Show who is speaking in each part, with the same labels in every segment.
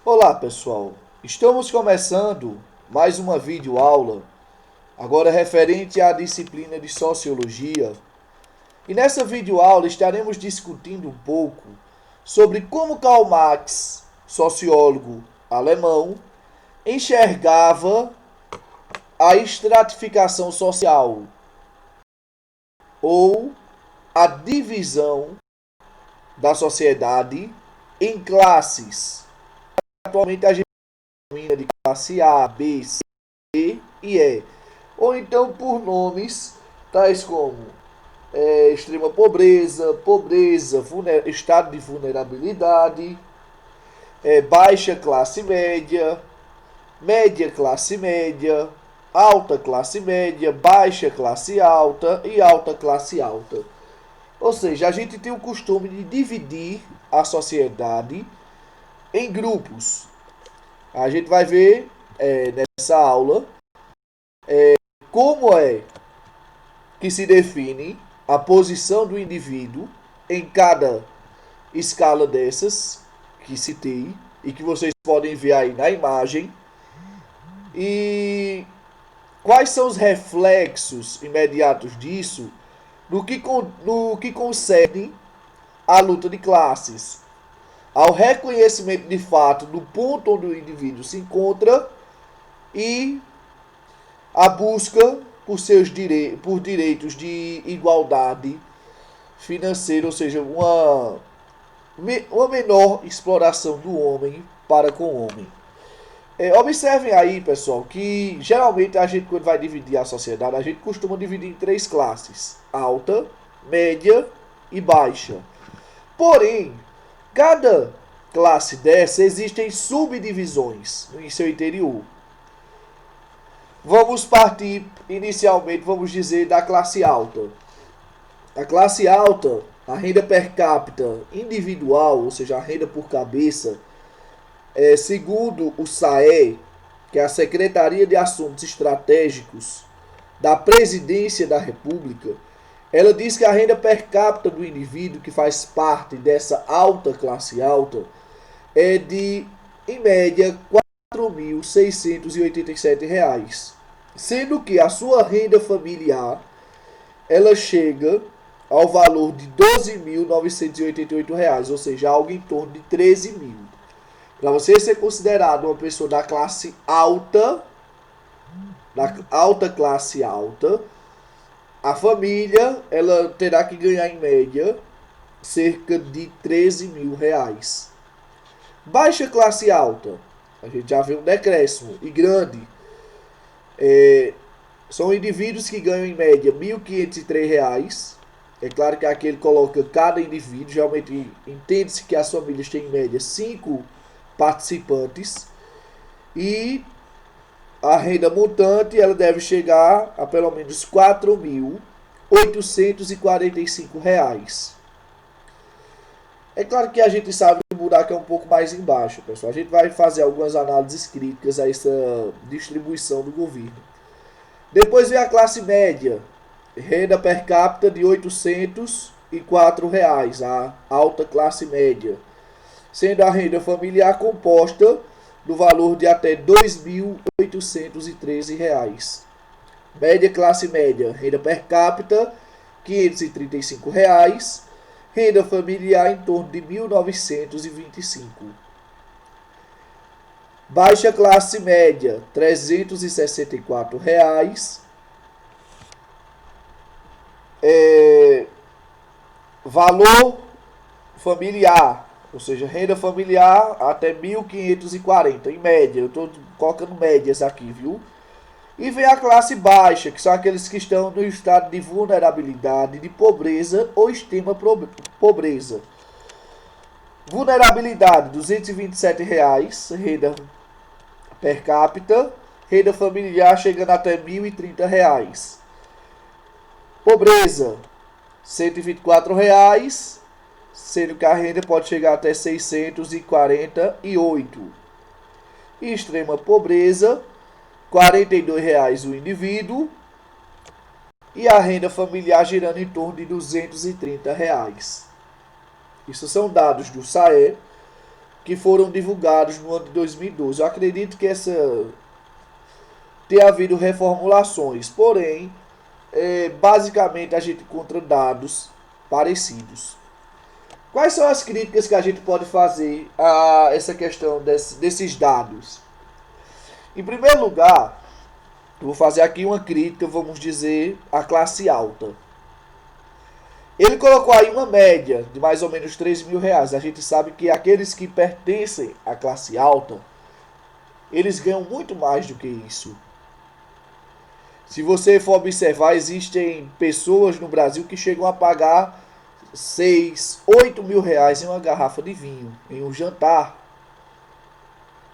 Speaker 1: Olá pessoal, estamos começando mais uma videoaula, agora referente à disciplina de Sociologia. E nessa videoaula estaremos discutindo um pouco sobre como Karl Marx, sociólogo alemão, enxergava a estratificação social ou a divisão da sociedade em classes. Atualmente a gente denomina de classe A, B, C e E, ou então por nomes tais como extrema pobreza, pobreza, estado de vulnerabilidade, baixa classe média, média classe média, alta classe média, baixa classe alta e alta classe alta. Ou seja, a gente tem o costume de dividir a sociedade em grupos. A gente vai ver nessa aula como é que se define a posição do indivíduo em cada escala dessas que citei e que vocês podem ver aí na imagem, e quais são os reflexos imediatos disso no que concerne à luta de classes, ao reconhecimento de fato do ponto onde o indivíduo se encontra e a busca por direitos de igualdade financeira, ou seja, uma menor exploração do homem para com o homem. Observem aí, pessoal, que geralmente a gente, quando vai dividir a sociedade, a gente costuma dividir em três classes: alta, média e baixa. Porém, cada classe dessa existem subdivisões em seu interior. Vamos partir inicialmente, vamos dizer, da classe alta. A classe alta, a renda per capita individual, ou seja, a renda por cabeça, segundo o SAE, que é a Secretaria de Assuntos Estratégicos da Presidência da República, ela diz que a renda per capita do indivíduo que faz parte dessa alta classe alta é de, em média, R$ 4.687, sendo que a sua renda familiar ela chega ao valor de R$ 12.988, ou seja, algo em torno de 13 mil. Para você ser considerado uma pessoa da classe alta, da alta classe alta, a família ela terá que ganhar em média cerca de 13 mil reais. Baixa classe alta, a gente já vê um decréscimo e grande. São indivíduos que ganham em média R$ 1.503. É claro que aqui ele coloca cada indivíduo, geralmente entende-se que as famílias têm em média 5 participantes, e a renda montante ela deve chegar a pelo menos R$ 4.845. É claro que a gente sabe que o buraco é um pouco mais embaixo, pessoal. A gente vai fazer algumas análises críticas a essa distribuição do governo. Depois vem a classe média, renda per capita de R$ 804, a alta classe média, sendo a renda familiar composta do valor de até R$ 2.813. Média classe média, renda per capita R$ 535, renda familiar em torno de R$ 1.925. Baixa classe média, R$ 364. Valor familiar, ou seja, renda familiar até 1.540, em média. Eu estou colocando médias aqui, viu? E vem a classe baixa, que são aqueles que estão no estado de vulnerabilidade, de pobreza ou extrema pobreza. Vulnerabilidade, R$ 227, renda per capita, renda familiar chegando até R$ 1.030. Pobreza, R$ 124, sendo que a renda pode chegar até R$ 648. E extrema pobreza, R$ 42 o indivíduo, e a renda familiar girando em torno de R$ 230. Isso são dados do SAE, que foram divulgados no ano de 2012. Eu acredito que tenha havido reformulações, porém, basicamente a gente encontra dados parecidos. Quais são as críticas que a gente pode fazer a essa questão desses dados? Em primeiro lugar, eu vou fazer aqui uma crítica, vamos dizer, à classe alta. Ele colocou aí uma média de mais ou menos 13 mil reais. A gente sabe que aqueles que pertencem à classe alta, eles ganham muito mais do que isso. Se você for observar, existem pessoas no Brasil que chegam a pagar 6, 8 mil reais em uma garrafa de vinho, em um jantar.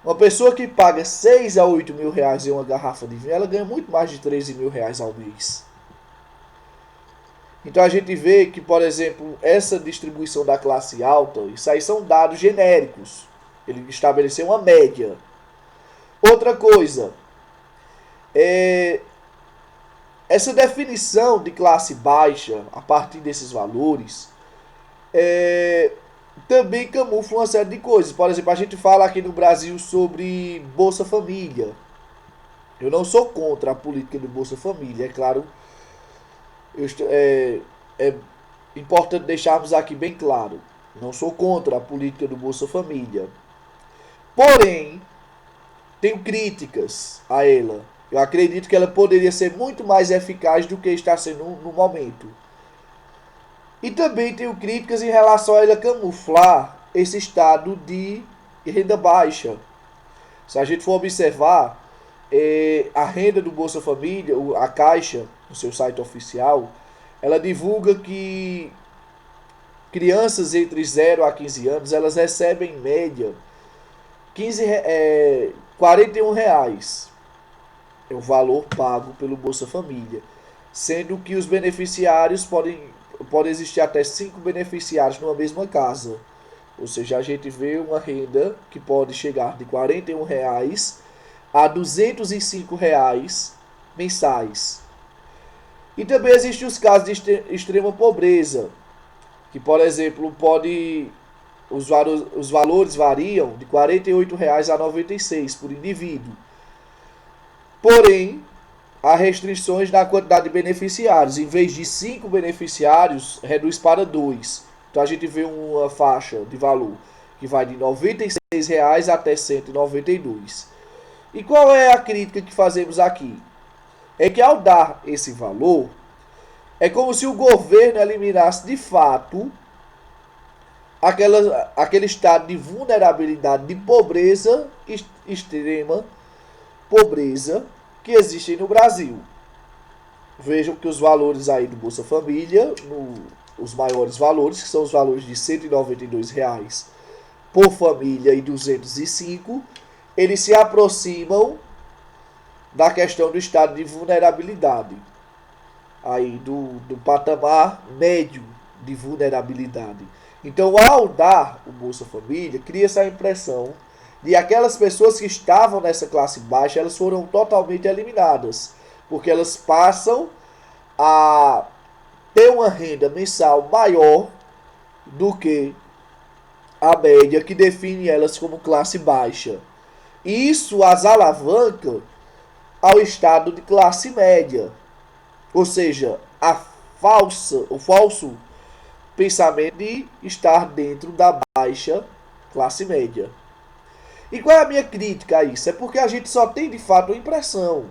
Speaker 1: Uma pessoa que paga 6 a 8 mil reais em uma garrafa de vinho, ela ganha muito mais de 13 mil reais ao mês. Então a gente vê que, por exemplo, essa distribuição da classe alta, isso aí são dados genéricos. Ele estabeleceu uma média. Outra coisa, essa definição de classe baixa, a partir desses valores, também camufla uma série de coisas. Por exemplo, a gente fala aqui no Brasil sobre Bolsa Família. Eu não sou contra a política do Bolsa Família, é claro. É importante deixarmos aqui bem claro. Não sou contra a política do Bolsa Família. Porém, tenho críticas a ela. Eu acredito que ela poderia ser muito mais eficaz do que está sendo no momento. E também tenho críticas em relação a ela camuflar esse estado de renda baixa. Se a gente for observar, a renda do Bolsa Família, a Caixa, no seu site oficial, ela divulga que crianças entre 0 a 15 anos, elas recebem em média 41 reais. É o valor pago pelo Bolsa Família. Sendo que os beneficiários podem existir até 5 beneficiários numa mesma casa. Ou seja, a gente vê uma renda que pode chegar de 41 reais a 205 reais mensais. E também existem os casos de extrema pobreza, que, por exemplo, os valores variam de R$ 48 reais a 96 por indivíduo. Porém, há restrições na quantidade de beneficiários. Em vez de 5 beneficiários, reduz para 2. Então a gente vê uma faixa de valor que vai de R$ 96 reais até 192. E qual é a crítica que fazemos aqui? É que ao dar esse valor, é como se o governo eliminasse de fato aquele estado de vulnerabilidade, de pobreza, extrema pobreza, que existe no Brasil. Vejam que os valores aí do Bolsa Família, os maiores valores, que são os valores de R$ 192 reais por família e 205, eles se aproximam da questão do estado de vulnerabilidade, aí do patamar médio de vulnerabilidade. Então, ao dar o Bolsa Família, cria-se a impressão de aquelas pessoas que estavam nessa classe baixa, elas foram totalmente eliminadas, porque elas passam a ter uma renda mensal maior do que a média que define elas como classe baixa. E isso as alavanca ao estado de classe média. Ou seja, o falso pensamento de estar dentro da baixa classe média. E qual é a minha crítica a isso? É porque a gente só tem de fato uma impressão.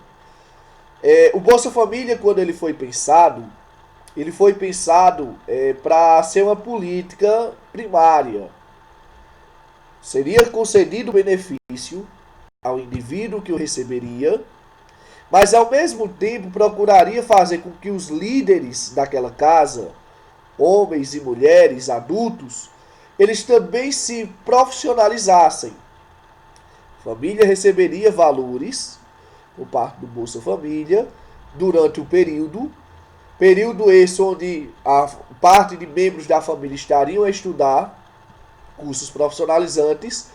Speaker 1: O Bolsa Família, quando ele foi pensado para ser uma política primária. Seria concedido benefício ao indivíduo que o receberia, mas ao mesmo tempo procuraria fazer com que os líderes daquela casa, homens e mulheres, adultos, eles também se profissionalizassem. A família receberia valores por parte do Bolsa Família durante o período esse onde a parte de membros da família estariam a estudar cursos profissionalizantes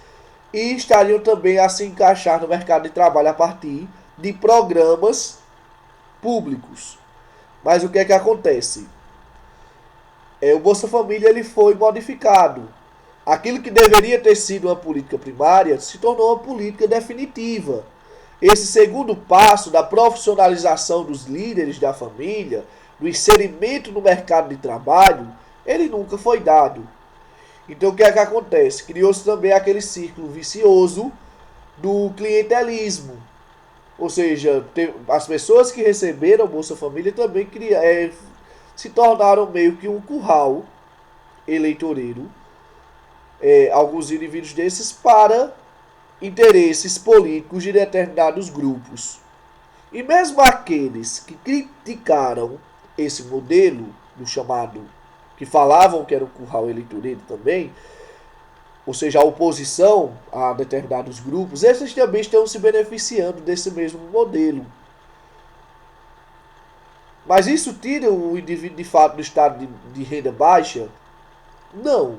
Speaker 1: e estariam também a se encaixar no mercado de trabalho a partir de programas públicos. Mas o que é que acontece? O Bolsa Família ele foi modificado. aquilo que deveria ter sido uma política primária se tornou uma política definitiva. Esse segundo passo da profissionalização dos líderes da família, do inserimento no mercado de trabalho, ele nunca foi dado. Então o que é que acontece? Criou-se também aquele círculo vicioso do clientelismo. Ou seja, as pessoas que receberam Bolsa Família também se tornaram meio que um curral eleitoreiro, alguns indivíduos desses, para interesses políticos de determinados grupos. E mesmo aqueles que criticaram esse modelo do chamado, que falavam que era um curral eleitoreiro também, ou seja, a oposição a determinados grupos, esses também estão se beneficiando desse mesmo modelo. Mas isso tira o indivíduo de fato do estado de renda baixa? Não.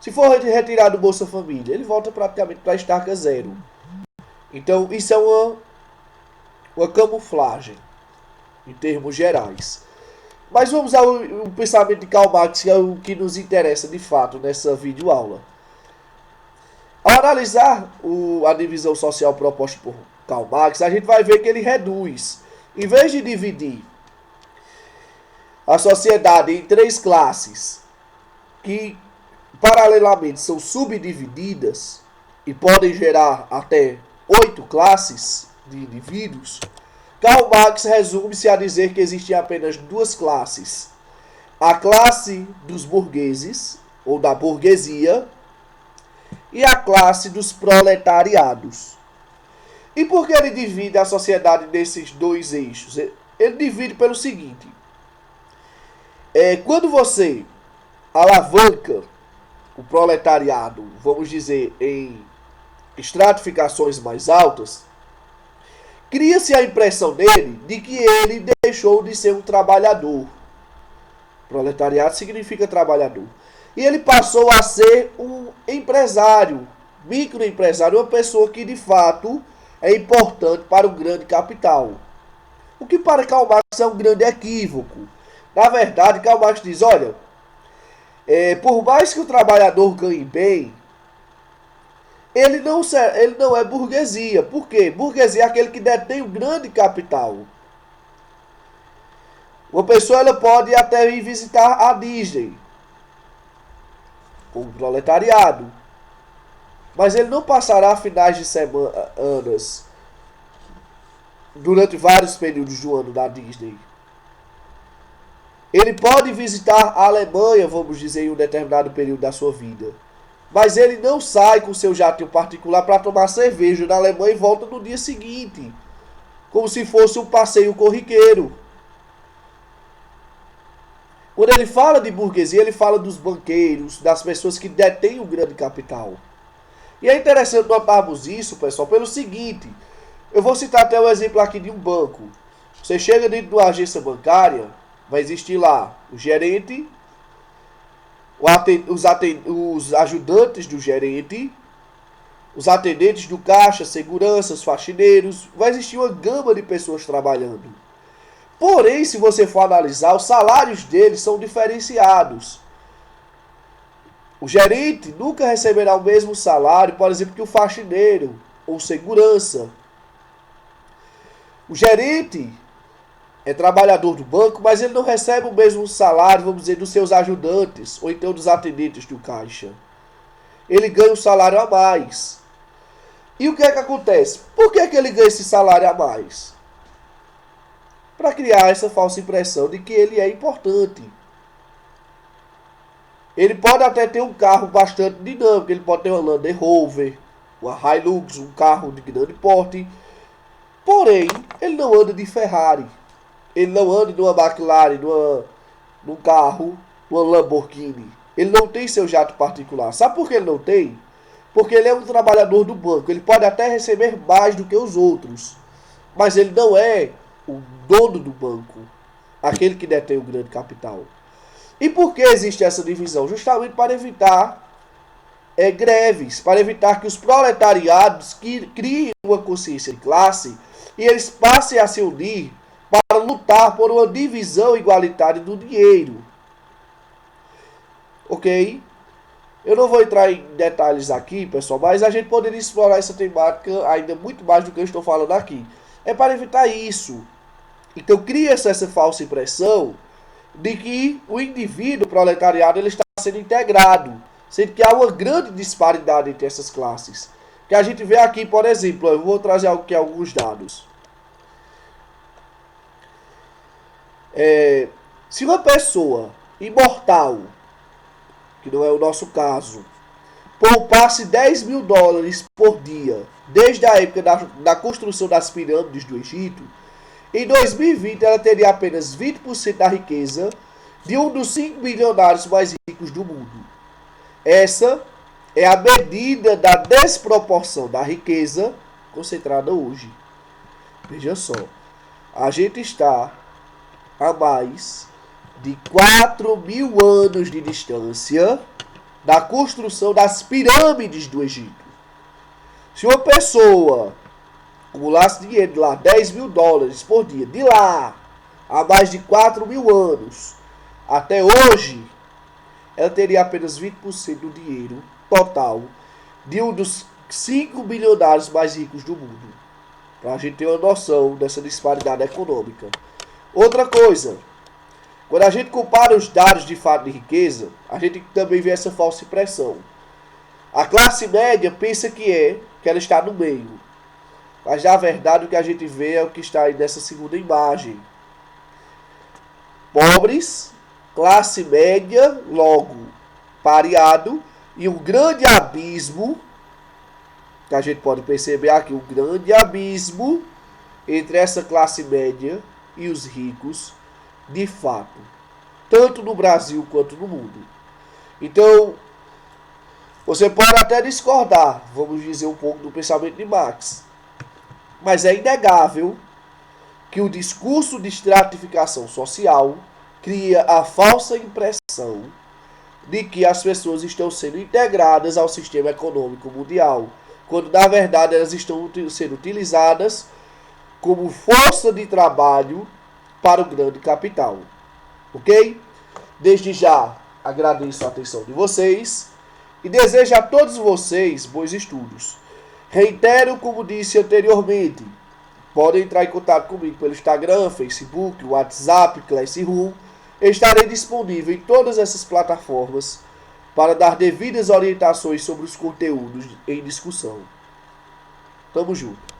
Speaker 1: Se for retirado do Bolsa Família, ele volta praticamente para a estaca zero. Então isso é uma camuflagem, em termos gerais. Mas vamos ao pensamento de Karl Marx, que é o que nos interessa de fato nessa videoaula. Ao analisar a divisão social proposta por Karl Marx, a gente vai ver que ele reduz. Em vez de dividir a sociedade em 3 classes, que paralelamente são subdivididas e podem gerar até 8 classes de indivíduos, Karl Marx resume-se a dizer que existem apenas 2 classes. A classe dos burgueses, ou da burguesia, e a classe dos proletariados. E por que ele divide a sociedade nesses 2 eixos? Ele divide pelo seguinte: quando você alavanca o proletariado, vamos dizer, em estratificações mais altas, cria-se a impressão dele de que ele deixou de ser um trabalhador. Proletariado significa trabalhador. E ele passou a ser um empresário, microempresário, uma pessoa que de fato é importante para o grande capital. O que para Karl Marx é um grande equívoco. Na verdade, Karl Marx diz, olha, por mais que o trabalhador ganhe bem, ele não é burguesia. Por quê? Burguesia é aquele que detém o grande capital. Uma pessoa ela pode até ir visitar a Disney, com o proletariado, mas ele não passará finais de semanas durante vários períodos do ano da Disney. Ele pode visitar a Alemanha, vamos dizer, em um determinado período da sua vida, mas ele não sai com seu jatinho particular para tomar cerveja na Alemanha e volta no dia seguinte, como se fosse um passeio corriqueiro. Quando ele fala de burguesia, ele fala dos banqueiros, das pessoas que detêm o grande capital. E é interessante notarmos isso, pessoal, pelo seguinte. Eu vou citar até o exemplo aqui de um banco. Você chega dentro de uma agência bancária, vai existir lá o gerente, os ajudantes do gerente, os atendentes do caixa, seguranças, faxineiros. Vai existir uma gama de pessoas trabalhando. Porém, se você for analisar, os salários deles são diferenciados. O gerente nunca receberá o mesmo salário, por exemplo, que o faxineiro ou segurança. O gerente é trabalhador do banco, mas ele não recebe o mesmo salário, vamos dizer, dos seus ajudantes ou então dos atendentes do caixa. Ele ganha um salário a mais. E o que é que acontece? Por que ele ganha esse salário a mais? Para criar essa falsa impressão de que ele é importante. Ele pode até ter um carro bastante dinâmico, ele pode ter uma Land Rover, uma Hilux, um carro de grande porte, porém, ele não anda de Ferrari, ele não anda de uma McLaren, num carro, uma Lamborghini, ele não tem seu jato particular. Sabe por que ele não tem? Porque ele é um trabalhador do banco, ele pode até receber mais do que os outros, mas ele não é o dono do banco, aquele que detém o grande capital. E por que existe essa divisão? Justamente para evitar greves, para evitar que os proletariados criem uma consciência de classe e eles passem a se unir para lutar por uma divisão igualitária do dinheiro. Ok? Eu não vou entrar em detalhes aqui, pessoal, mas a gente poderia explorar essa temática ainda muito mais do que eu estou falando aqui. É para evitar isso. Então cria-se essa falsa impressão de que o indivíduo proletariado ele está sendo integrado, sendo que há uma grande disparidade entre essas classes. Que a gente vê aqui, por exemplo, eu vou trazer aqui alguns dados. Se uma pessoa imortal, que não é o nosso caso, poupasse 10 mil dólares por dia, desde a época da construção das pirâmides do Egito, em 2020 ela teria apenas 20% da riqueza de um dos 5 bilionários mais ricos do mundo. Essa é a medida da desproporção da riqueza concentrada hoje. Veja só, a gente está a mais de 4.000 anos de distância da construção das pirâmides do Egito. Se uma pessoa acumulasse dinheiro de lá, 10 mil dólares por dia, de lá a mais de 4.000 anos até hoje, ela teria apenas 20% do dinheiro total de um dos 5 bilionários mais ricos do mundo. Para a gente ter uma noção dessa disparidade econômica. Outra coisa, quando a gente compara os dados de fato de riqueza, a gente também vê essa falsa impressão. A classe média pensa que ela está no meio. Mas na verdade o que a gente vê é o que está aí nessa segunda imagem. Pobres, classe média, logo pareado, e um grande abismo, que a gente pode perceber aqui, um grande abismo entre essa classe média e os ricos, de fato, tanto no Brasil quanto no mundo. Então, você pode até discordar, vamos dizer, um pouco do pensamento de Marx, mas é inegável que o discurso de estratificação social cria a falsa impressão de que as pessoas estão sendo integradas ao sistema econômico mundial, quando na verdade elas estão sendo utilizadas como força de trabalho para o grande capital. Ok? Desde já agradeço a atenção de vocês e desejo a todos vocês bons estudos. Reitero, como disse anteriormente, podem entrar em contato comigo pelo Instagram, Facebook, WhatsApp, Classroom. Estarei disponível em todas essas plataformas para dar devidas orientações sobre os conteúdos em discussão. Tamo junto.